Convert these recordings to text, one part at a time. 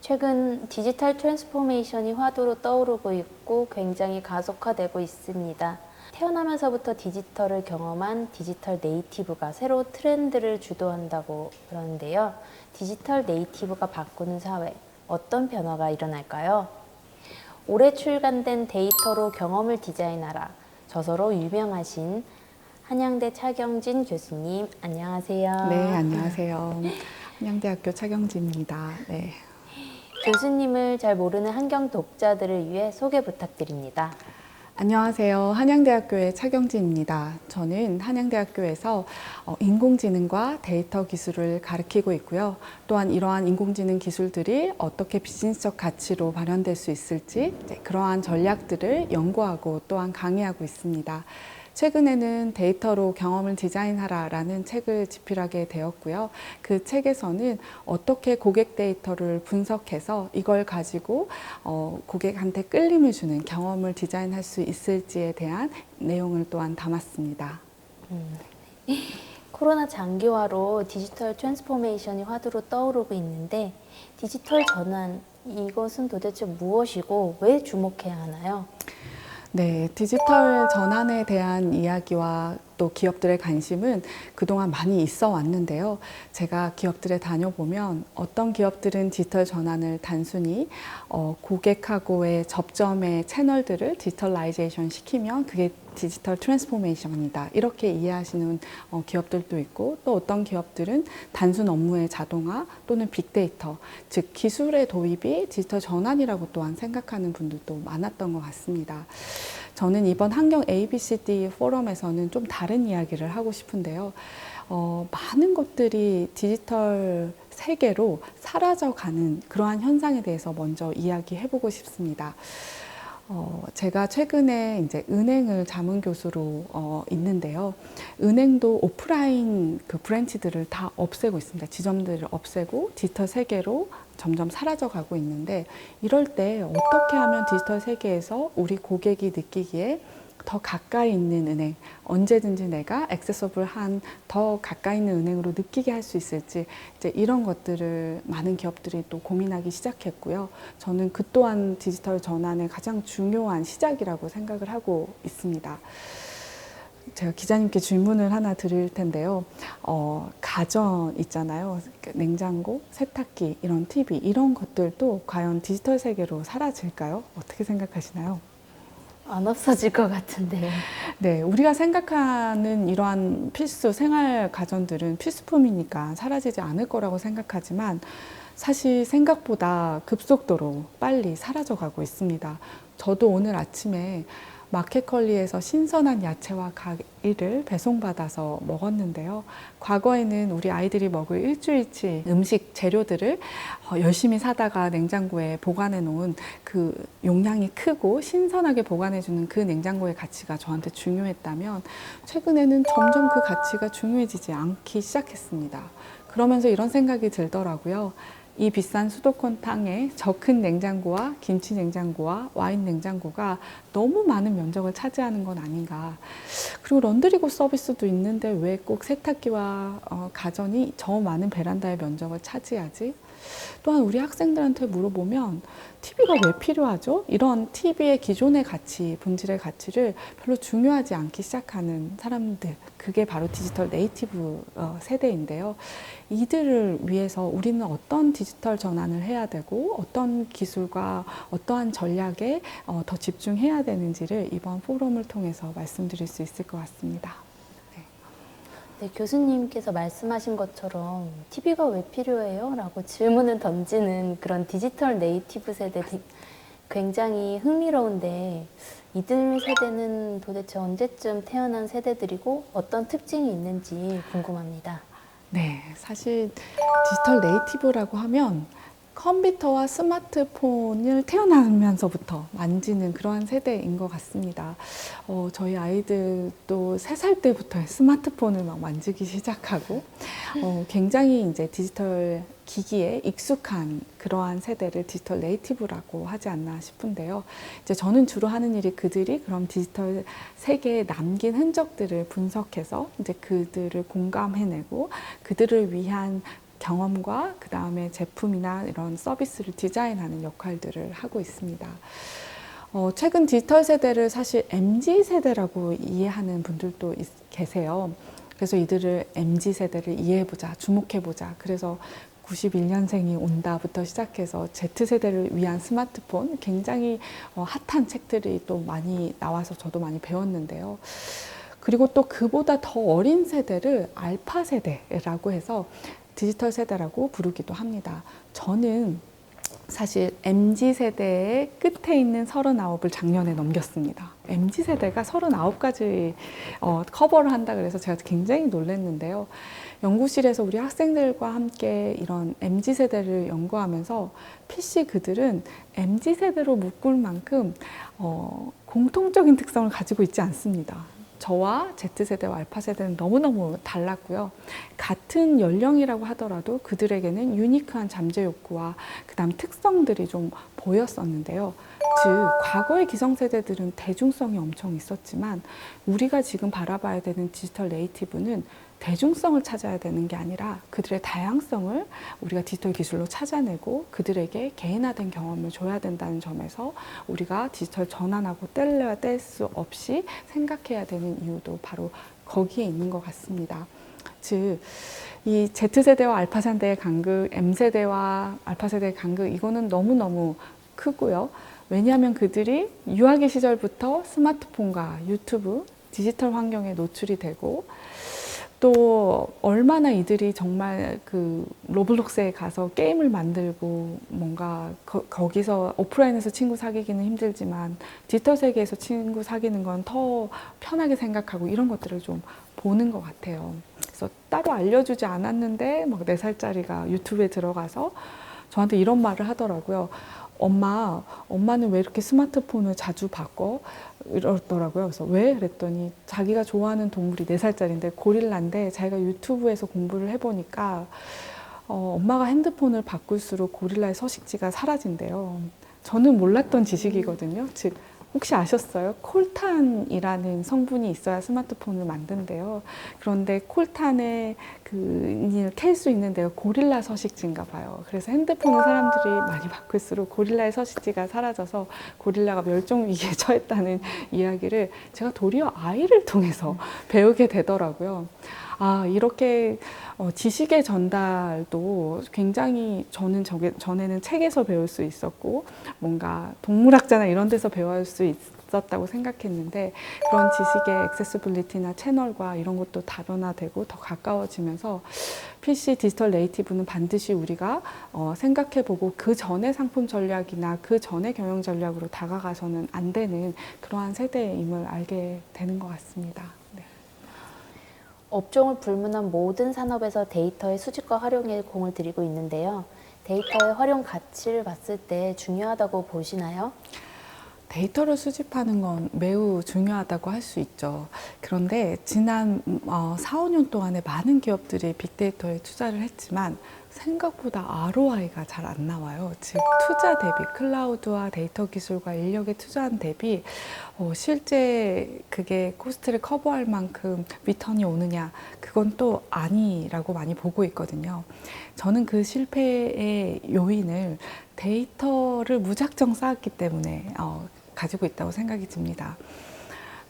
최근 디지털 트랜스포메이션이 화두로 떠오르고 있고 굉장히 가속화되고 있습니다. 태어나면서부터 디지털을 경험한 디지털 네이티브가 새로 트렌드를 주도한다고 그러는데요. 디지털 네이티브가 바꾸는 사회, 어떤 변화가 일어날까요? 올해 출간된 데이터로 경험을 디자인하라 저서로 유명하신 한양대 차경진 교수님, 안녕하세요. 네, 안녕하세요. 한양대학교 차경진입니다. 네. 교수님을 잘 모르는 한경 독자들을 위해 소개 부탁드립니다. 안녕하세요. 한양대학교의 차경진입니다. 저는 한양대학교에서 인공지능과 데이터 기술을 가르치고 있고요. 또한 이러한 인공지능 기술들이 어떻게 비즈니스적 가치로 발현될 수 있을지 그러한 전략들을 연구하고 또한 강의하고 있습니다. 최근에는 데이터로 경험을 디자인하라라는 책을 집필하게 되었고요. 그 책에서는 어떻게 고객 데이터를 분석해서 이걸 가지고 고객한테 끌림을 주는 경험을 디자인할 수 있을지에 대한 내용을 또한 담았습니다. 코로나 장기화로 디지털 트랜스포메이션이 화두로 떠오르고 있는데 디지털 전환, 이것은 도대체 무엇이고 왜 주목해야 하나요? 네, 디지털 전환에 대한 이야기와 또 기업들의 관심은 그동안 많이 있어 왔는데요. 제가 기업들에 다녀보면 어떤 기업들은 디지털 전환을 단순히 고객하고의 접점의 채널들을 디지털라이제이션 시키면 그게 디지털 트랜스포메이션이다. 이렇게 이해하시는 기업들도 있고 또 어떤 기업들은 단순 업무의 자동화 또는 빅데이터, 즉 기술의 도입이 디지털 전환이라고 또한 생각하는 분들도 많았던 것 같습니다. 저는 이번 한경 ABCD 포럼에서는 좀 다른 이야기를 하고 싶은데요. 많은 것들이 디지털 세계로 사라져가는 그러한 현상에 대해서 먼저 이야기해보고 싶습니다. 제가 최근에 이제 은행을 자문 교수로 있는데요. 은행도 오프라인 그 브랜치들을 다 없애고 있습니다. 지점들을 없애고 디지털 세계로 점점 사라져 가고 있는데 이럴 때 어떻게 하면 디지털 세계에서 우리 고객이 느끼기에 더 가까이 있는 은행, 언제든지 내가 액세서블한 더 가까이 있는 은행으로 느끼게 할 수 있을지 이제 이런 것들을 많은 기업들이 또 고민하기 시작했고요. 저는 그 또한 디지털 전환의 가장 중요한 시작이라고 생각을 하고 있습니다. 제가 기자님께 질문을 하나 드릴 텐데요. 가전 있잖아요. 냉장고, 세탁기, 이런 TV, 이런 것들도 과연 디지털 세계로 사라질까요? 어떻게 생각하시나요? 안 없어질 것 같은데요. 네, 우리가 생각하는 이러한 필수 생활 가전들은 필수품이니까 사라지지 않을 거라고 생각하지만 사실 생각보다 급속도로 빨리 사라져가고 있습니다. 저도 오늘 아침에 마켓컬리에서 신선한 야채와 과일을 배송받아서 먹었는데요. 과거에는 우리 아이들이 먹을 일주일치 음식 재료들을 열심히 사다가 냉장고에 보관해 놓은 그 용량이 크고 신선하게 보관해 주는 그 냉장고의 가치가 저한테 중요했다면 최근에는 점점 그 가치가 중요해지지 않기 시작했습니다. 그러면서 이런 생각이 들더라고요. 이 비싼 수도권 땅에 저 큰 냉장고와 김치 냉장고와 와인 냉장고가 너무 많은 면적을 차지하는 건 아닌가. 그리고 런드리고 서비스도 있는데 왜 꼭 세탁기와 가전이 저 많은 베란다의 면적을 차지하지? 또한 우리 학생들한테 물어보면 TV가 왜 필요하죠? 이런 TV의 기존의 가치, 본질의 가치를 별로 중요하지 않기 시작하는 사람들, 그게 바로 디지털 네이티브 세대인데요. 이들을 위해서 우리는 어떤 디지털 전환을 해야 되고 어떤 기술과 어떠한 전략에 더 집중해야 되는지를 이번 포럼을 통해서 말씀드릴 수 있을 것 같습니다. 네, 교수님께서 말씀하신 것처럼 TV가 왜 필요해요? 라고 질문을 던지는 그런 디지털 네이티브 세대 굉장히 흥미로운데 이들 세대는 도대체 언제쯤 태어난 세대들이고 어떤 특징이 있는지 궁금합니다. 네, 사실 디지털 네이티브라고 하면 컴퓨터와 스마트폰을 태어나면서부터 만지는 그러한 세대인 것 같습니다. 저희 아이들도 3살 때부터 스마트폰을 막 만지기 시작하고, 굉장히 이제 디지털 기기에 익숙한 그러한 세대를 디지털 네이티브라고 하지 않나 싶은데요. 이제 저는 주로 하는 일이 그들이 그럼 디지털 세계에 남긴 흔적들을 분석해서 이제 그들을 공감해내고 그들을 위한 경험과 그 다음에 제품이나 이런 서비스를 디자인하는 역할들을 하고 있습니다. 최근 디지털 세대를 사실 MZ 세대라고 이해하는 분들도 계세요. 그래서 이들을 MZ 세대를 이해해보자, 주목해보자. 그래서 91년생이 온다부터 시작해서 Z세대를 위한 스마트폰 굉장히 핫한 책들이 또 많이 나와서 저도 많이 배웠는데요. 그리고 또 그보다 더 어린 세대를 알파 세대라고 해서 디지털 세대라고 부르기도 합니다. 저는 사실 MZ세대의 끝에 있는 39을 작년에 넘겼습니다. MZ세대가 39까지 커버를 한다 그래서 제가 굉장히 놀랐는데요. 연구실에서 우리 학생들과 함께 이런 MZ세대를 연구하면서 PC 그들은 MZ세대로 묶을 만큼 공통적인 특성을 가지고 있지 않습니다. 저와 Z세대와 알파세대는 너무너무 달랐고요. 같은 연령이라고 하더라도 그들에게는 유니크한 잠재 욕구와 그 다음 특성들이 좀 보였었는데요. 즉, 과거의 기성세대들은 대중성이 엄청 있었지만 우리가 지금 바라봐야 되는 디지털 네이티브는 대중성을 찾아야 되는 게 아니라 그들의 다양성을 우리가 디지털 기술로 찾아내고 그들에게 개인화된 경험을 줘야 된다는 점에서 우리가 디지털 전환하고 뗄래야 뗄 수 없이 생각해야 되는 이유도 바로 거기에 있는 것 같습니다. 즉, 이 Z세대와 알파세대의 간극, M세대와 알파세대의 간극, 이거는 너무너무 크고요. 왜냐하면 그들이 유아기 시절부터 스마트폰과 유튜브, 디지털 환경에 노출이 되고 또 얼마나 이들이 정말 그 로블록스에 가서 게임을 만들고 뭔가 거기서 오프라인에서 친구 사귀기는 힘들지만 디지털 세계에서 친구 사귀는 건 더 편하게 생각하고 이런 것들을 좀 보는 것 같아요. 그래서 따로 알려주지 않았는데 막 4살짜리가 유튜브에 들어가서 저한테 이런 말을 하더라고요. 엄마는 왜 이렇게 스마트폰을 자주 바꿔? 이러더라고요. 그래서 왜? 그랬더니 자기가 좋아하는 동물이 4살짜리인데 고릴라인데 자기가 유튜브에서 공부를 해보니까 엄마가 핸드폰을 바꿀수록 고릴라의 서식지가 사라진대요. 저는 몰랐던 지식이거든요. 즉, 혹시 아셨어요? 콜탄이라는 성분이 있어야 스마트폰을 만든대요. 그런데 콜탄의 그을 캘 수 있는 데가 고릴라 서식지인가 봐요. 그래서 핸드폰을 사람들이 많이 바꿀수록 고릴라의 서식지가 사라져서 고릴라가 멸종 위기에 처했다는 이야기를 제가 도리어 아이를 통해서 배우게 되더라고요. 아, 이렇게 지식의 전달도 굉장히 저는 전에는 책에서 배울 수 있었고 뭔가 동물학자나 이런 데서 배울 수 있었다고 생각했는데 그런 지식의 액세시빌리티나 채널과 이런 것도 다변화되고 더 가까워지면서 PC 디지털 네이티브는 반드시 우리가 생각해보고 그 전의 상품 전략이나 그 전의 경영 전략으로 다가가서는 안 되는 그러한 세대임을 알게 되는 것 같습니다. 네. 업종을 불문한 모든 산업에서 데이터의 수집과 활용에 공을 들이고 있는데요. 데이터의 활용 가치를 봤을 때 중요하다고 보시나요? 데이터를 수집하는 건 매우 중요하다고 할 수 있죠. 그런데 지난 4, 5년 동안에 많은 기업들이 빅데이터에 투자를 했지만 생각보다 ROI가 잘 안 나와요. 즉, 투자 대비, 클라우드와 데이터 기술과 인력에 투자한 대비 실제 그게 코스트를 커버할 만큼 리턴이 오느냐, 그건 또 아니라고 많이 보고 있거든요. 저는 그 실패의 요인을 데이터를 무작정 쌓았기 때문에 가지고 있다고 생각이 듭니다.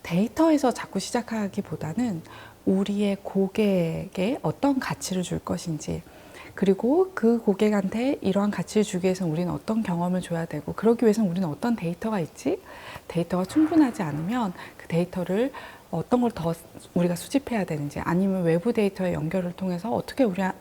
데이터에서 자꾸 시작하기보다는 우리의 고객에 어떤 가치를 줄 것인지, 그리고 그 고객한테 이러한 가치를 주기 위해서는 우리는 어떤 경험을 줘야 되고, 그러기 위해서는 우리는 어떤 데이터가 있지? 데이터가 충분하지 않으면 그 데이터를 어떤 걸 더 우리가 수집해야 되는지, 아니면 외부 데이터의 연결을 통해서 어떻게 우리가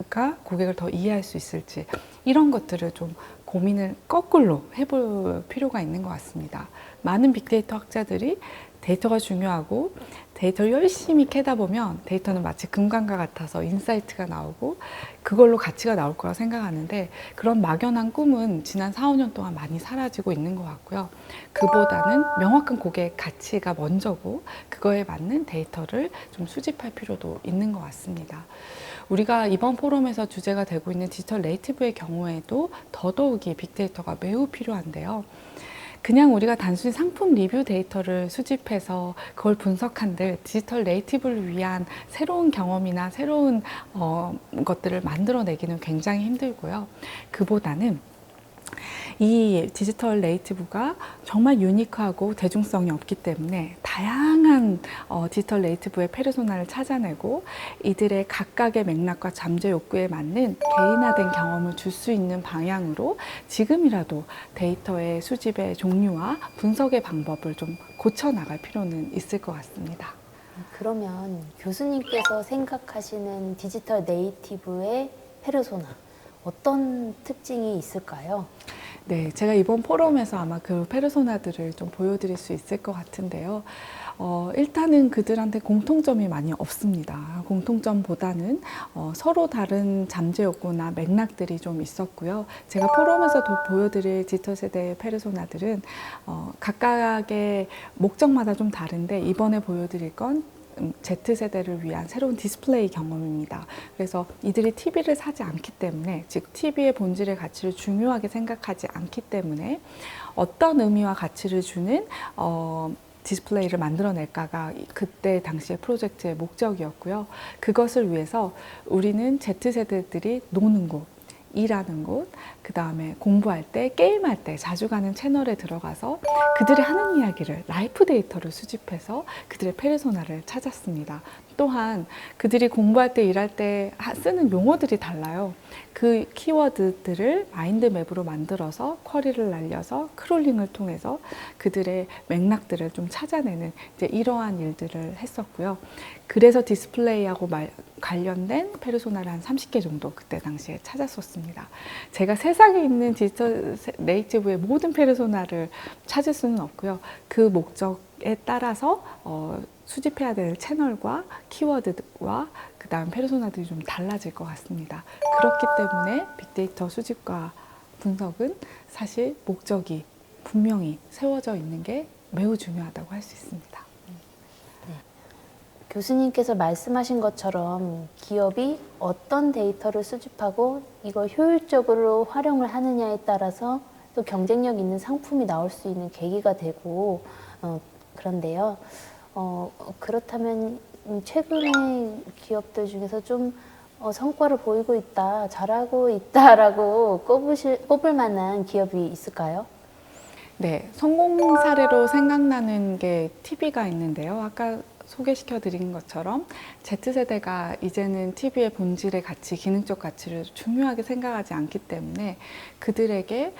고객을 더 이해할 수 있을지, 이런 것들을 좀 고민을 거꾸로 해볼 필요가 있는 것 같습니다. 많은 빅데이터 학자들이 데이터가 중요하고 데이터를 열심히 캐다 보면 데이터는 마치 금강과 같아서 인사이트가 나오고 그걸로 가치가 나올 거라 생각하는데, 그런 막연한 꿈은 지난 4, 5년 동안 많이 사라지고 있는 것 같고요. 그보다는 명확한 고객 가치가 먼저고 그거에 맞는 데이터를 좀 수집할 필요도 있는 것 같습니다. 우리가 이번 포럼에서 주제가 되고 있는 디지털 네이티브의 경우에도 더더욱이 빅데이터가 매우 필요한데요. 그냥 우리가 단순히 상품 리뷰 데이터를 수집해서 그걸 분석한들 디지털 네이티브를 위한 새로운 경험이나 새로운 것들을 만들어내기는 굉장히 힘들고요. 그보다는 이 디지털 네이티브가 정말 유니크하고 대중성이 없기 때문에 다양한 디지털 네이티브의 페르소나를 찾아내고 이들의 각각의 맥락과 잠재 욕구에 맞는 개인화된 경험을 줄 수 있는 방향으로 지금이라도 데이터의 수집의 종류와 분석의 방법을 좀 고쳐 나갈 필요는 있을 것 같습니다. 그러면 교수님께서 생각하시는 디지털 네이티브의 페르소나 어떤 특징이 있을까요? 네, 제가 이번 포럼에서 아마 그 페르소나들을 좀 보여드릴 수 있을 것 같은데요. 일단은 그들한테 공통점이 많이 없습니다. 공통점보다는 서로 다른 잠재 욕구나 맥락들이 좀 있었고요. 제가 포럼에서 보여드릴 디지털 세대의 페르소나들은 각각의 목적마다 좀 다른데 이번에 보여드릴 건 Z세대를 위한 새로운 디스플레이 경험입니다. 그래서 이들이 TV를 사지 않기 때문에, 즉 TV의 본질의 가치를 중요하게 생각하지 않기 때문에 어떤 의미와 가치를 주는 디스플레이를 만들어낼까가 그때 당시의 프로젝트의 목적이었고요. 그것을 위해서 우리는 Z세대들이 노는 곳, 일하는 곳, 그 다음에 공부할 때, 게임할 때 자주 가는 채널에 들어가서 그들이 하는 이야기를, 라이프 데이터를 수집해서 그들의 페르소나를 찾았습니다. 또한 그들이 공부할 때, 일할 때 쓰는 용어들이 달라요. 그 키워드들을 마인드맵으로 만들어서 쿼리를 날려서 크롤링을 통해서 그들의 맥락들을 좀 찾아내는 이제 이러한 일들을 했었고요. 그래서 디스플레이하고 관련된 페르소나를 한 30개 정도 그때 당시에 찾았었습니다. 제가 세상에 있는 디지털 네이티브의 모든 페르소나를 찾을 수는 없고요. 그 목적에 따라서 수집해야 될 채널과 키워드와 그 다음 페르소나들이 좀 달라질 것 같습니다. 그렇기 때문에 빅데이터 수집과 분석은 사실 목적이 분명히 세워져 있는 게 매우 중요하다고 할 수 있습니다. 교수님께서 말씀하신 것처럼 기업이 어떤 데이터를 수집하고 이걸 효율적으로 활용을 하느냐에 따라서 또 경쟁력 있는 상품이 나올 수 있는 계기가 되고 그런데요. 그렇다면 최근에 기업들 중에서 좀 성과를 보이고 있다, 잘하고 있다라고 꼽을 만한 기업이 있을까요? 네, 성공 사례로 생각나는 게 TV가 있는데요. 아까 소개시켜 드린 것처럼 Z세대가 이제는 TV의 본질의 가치, 기능적 가치를 중요하게 생각하지 않기 때문에 그들에게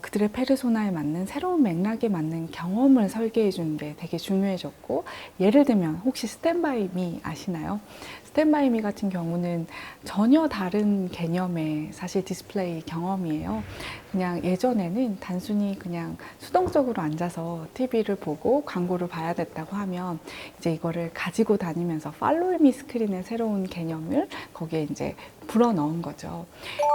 그들의 페르소나에 맞는 새로운 맥락에 맞는 경험을 설계해 주는 게 되게 중요해졌고, 예를 들면 혹시 스탠바이 미 아시나요? 스탠바이 미 같은 경우는 전혀 다른 개념의 사실 디스플레이 경험이에요. 그냥 예전에는 단순히 그냥 수동적으로 앉아서 TV를 보고 광고를 봐야 됐다고 하면 이제 이거를 가지고 다니면서 팔로우 미 스크린의 새로운 개념을 거기에 이제 불어 넣은 거죠.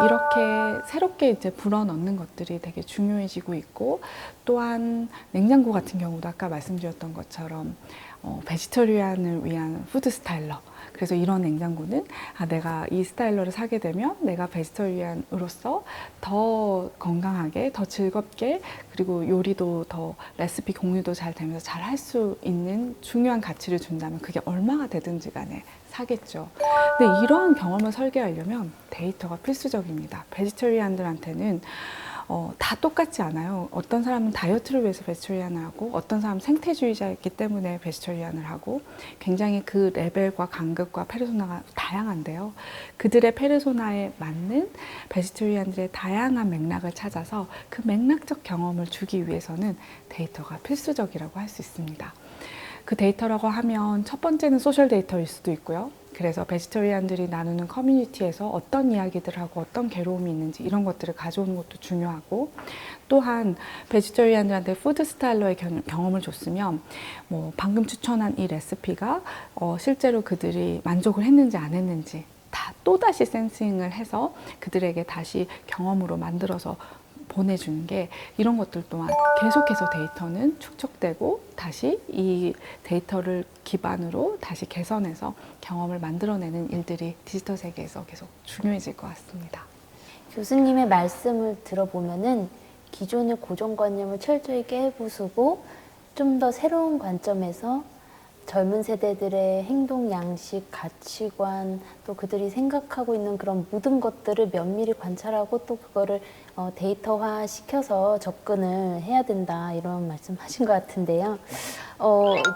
이렇게 새롭게 이제 불어 넣는 것들이 되게 중요해지고 있고, 또한 냉장고 같은 경우도 아까 말씀드렸던 것처럼 베지터리안을 위한 푸드 스타일러. 그래서 이런 냉장고는 내가 이 스타일러를 사게 되면 내가 베지터리안으로서 더 건강하게, 더 즐겁게, 그리고 요리도 더 레시피 공유도 잘 되면서 잘 할 수 있는 중요한 가치를 준다면 그게 얼마가 되든지 간에 사겠죠. 근데 이러한 경험을 설계하려면 데이터가 필수적입니다. 베지터리안들한테는 다 똑같지 않아요. 어떤 사람은 다이어트를 위해서 베지터리안을 하고, 어떤 사람은 생태주의자이기 때문에 베지터리안을 하고, 굉장히 그 레벨과 간극과 페르소나가 다양한데요. 그들의 페르소나에 맞는 베지터리안들의 다양한 맥락을 찾아서 그 맥락적 경험을 주기 위해서는 데이터가 필수적이라고 할 수 있습니다. 그 데이터라고 하면 첫 번째는 소셜 데이터일 수도 있고요. 그래서 베지터리안들이 나누는 커뮤니티에서 어떤 이야기들을 하고 어떤 괴로움이 있는지 이런 것들을 가져오는 것도 중요하고, 또한 베지터리안들한테 푸드 스타일러의 경험을 줬으면 뭐 방금 추천한 이 레시피가 실제로 그들이 만족을 했는지 안 했는지 다 또다시 센싱을 해서 그들에게 다시 경험으로 만들어서 보내주는 게, 이런 것들 또한 계속해서 데이터는 축적되고 다시 이 데이터를 기반으로 다시 개선해서 경험을 만들어내는 일들이 디지털 세계에서 계속 중요해질 것 같습니다. 교수님의 말씀을 들어보면은 기존의 고정관념을 철저히 깨부수고 좀 더 새로운 관점에서 젊은 세대들의 행동 양식, 가치관, 또 그들이 생각하고 있는 그런 모든 것들을 면밀히 관찰하고 또 그거를 데이터화 시켜서 접근을 해야 된다, 이런 말씀하신 것 같은데요.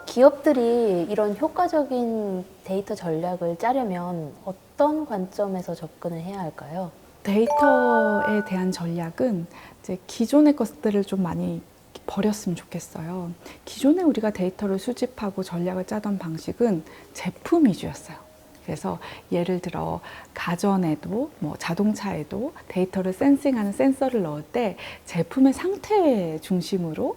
기업들이 이런 효과적인 데이터 전략을 짜려면 어떤 관점에서 접근을 해야 할까요? 데이터에 대한 전략은 이제 기존의 것들을 좀 많이 버렸으면 좋겠어요. 기존에 우리가 데이터를 수집하고 전략을 짜던 방식은 제품 위주였어요. 그래서 예를 들어 가전에도 뭐 자동차에도 데이터를 센싱하는 센서를 넣을 때 제품의 상태 중심으로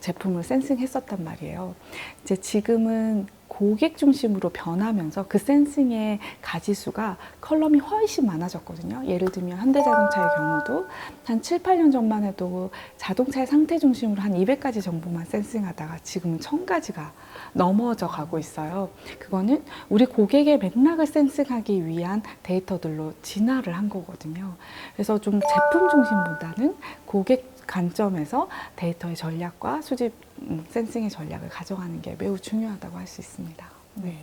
제품을 센싱했었단 말이에요. 이제 지금은 고객 중심으로 변하면서 그 센싱의 가지수가 컬럼이 훨씬 많아졌거든요. 예를 들면 현대자동차의 경우도 한 7, 8년 전만 해도 자동차의 상태 중심으로 한 200가지 정보만 센싱하다가 지금은 1000가지가 넘어져 가고 있어요. 그거는 우리 고객의 맥락을 센싱하기 위한 데이터들로 진화를 한 거거든요. 그래서 좀 제품 중심보다는 고객 관점에서 데이터의 전략과 수집 센싱의 전략을 가져가는 게 매우 중요하다고 할 수 있습니다. 네.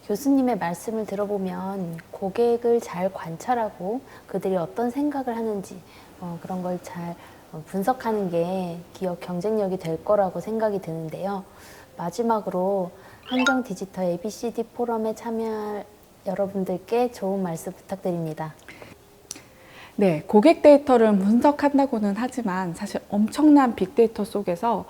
교수님의 말씀을 들어보면 고객을 잘 관찰하고 그들이 어떤 생각을 하는지 그런 걸 잘 분석하는 게 기업 경쟁력이 될 거라고 생각이 드는데요. 마지막으로 한경 디지털 ABCD 포럼에 참여할 여러분들께 좋은 말씀 부탁드립니다. 네, 고객 데이터를 분석한다고는 하지만 사실 엄청난 빅데이터 속에서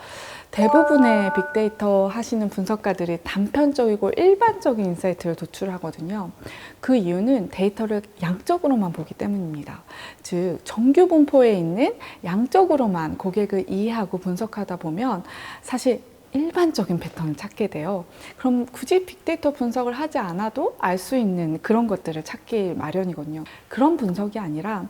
대부분의 빅데이터 하시는 분석가들이 단편적이고 일반적인 인사이트를 도출하거든요. 그 이유는 데이터를 양적으로만 보기 때문입니다. 즉, 정규 분포에 있는 양적으로만 고객을 이해하고 분석하다 보면 사실 일반적인 패턴을 찾게 돼요. 그럼 굳이 빅데이터 분석을 하지 않아도 알 수 있는 그런 것들을 찾기 마련이거든요. 그런 분석이 아니라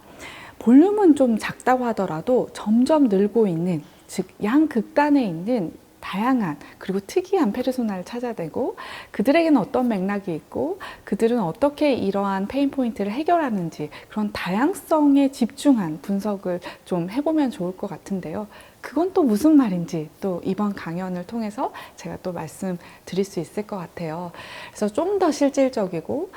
볼륨은 좀 작다고 하더라도 점점 늘고 있는, 즉 양극단에 있는 다양한 그리고 특이한 페르소나를 찾아내고 그들에게는 어떤 맥락이 있고 그들은 어떻게 이러한 페인 포인트를 해결하는지 그런 다양성에 집중한 분석을 좀 해보면 좋을 것 같은데요. 그건 또 무슨 말인지 또 이번 강연을 통해서 제가 또 말씀드릴 수 있을 것 같아요. 그래서 좀 더 실질적이고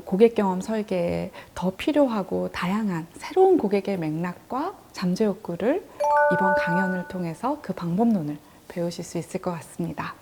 고객 경험 설계에 더 필요하고 다양한 새로운 고객의 맥락과 잠재 욕구를 이번 강연을 통해서 그 방법론을 배우실 수 있을 것 같습니다.